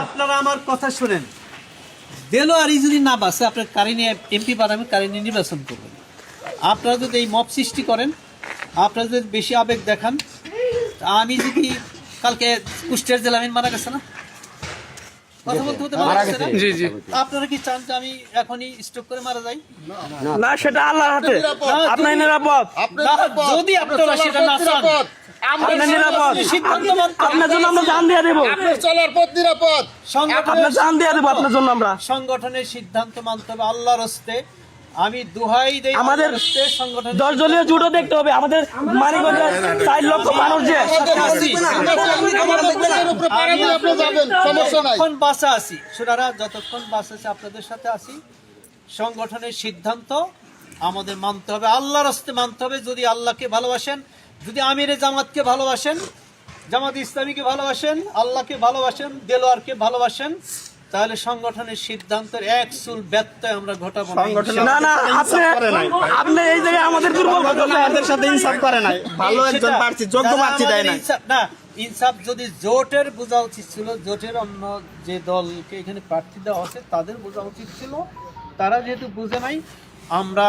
আপনারা আমার কথা শুনেন, দেলোয়ারি যদি না বাসে আপনার কারিনী এমপি বানাবেন, কারিনী নির্বাচন করবেন। আপনারা যদি এই মব সৃষ্টি করেন, আপনারা যদি বেশি আবেগ দেখান, আমি যদি কালকে কুষ্টিয়ার জেলা আমিন মারা গেছে না, কথা বলতে বলতে মারা গেছে না? জি জি। আপনারা কি চান যে আমি এখনই স্ট্রোক করে মারা যাই? না, সেটা আল্লাহর হাতে, আপনার নিরাপদ। যদি আপনারা সেটা না চান, আপনার নিরাপদ, সিদ্ধান্ত আপনার জন্য আমরা জান দিয়ে দেবো, চলার পথ নিরাপদ। আপনার জান দিয়ে দেবো আপনার জন্য আমরা। সংগঠনের সিদ্ধান্ত মানতে হবে আল্লাহর হস্তে। আমি দোহাই দেই আমাদের আল্লাহর হস্তে, সংগঠনের 10 দলীয় জুটো দেখতে হবে। আমাদের মানিকগঞ্জে 4 লক্ষ মানুষ যে যতক্ষণ বাসা আছি সোনারা, যতক্ষণ বাসা আছি আপনাদের সাথে আছি। সংগঠনের সিদ্ধান্ত আমাদের মানতে হবে, আল্লাহর হস্তে মানতে হবে। যদি আল্লাহকে ভালোবাসেন, যদি আমিরে জামাতকে ভালোবাসেন, জামাত ইসলামীকে ভালোবাসেন, আল্লাহকে ভালোবাসেন, দেলোয়ারকে ভালোবাসেন, তাহলে সংগঠনের সিদ্ধান্তের এক চুল ব্যত্যয় আমরা ঘটাবো না। না না, আপনি এই জায়গায় আমাদের দুর্বল করতেছেন। আমাদের সাথে ইনসাফ করে নাই, ভালো একজন প্রার্থী, যোগ্য প্রার্থী দেয় না। না, ইনসাফ যদি জোটের বোঝা উচিত ছিল, জোটের অন্য যে দলকে এখানে প্রার্থী দেওয়া আছে তাদের বোঝা উচিত ছিল। তারা যেহেতু বুঝে নাই, আমরা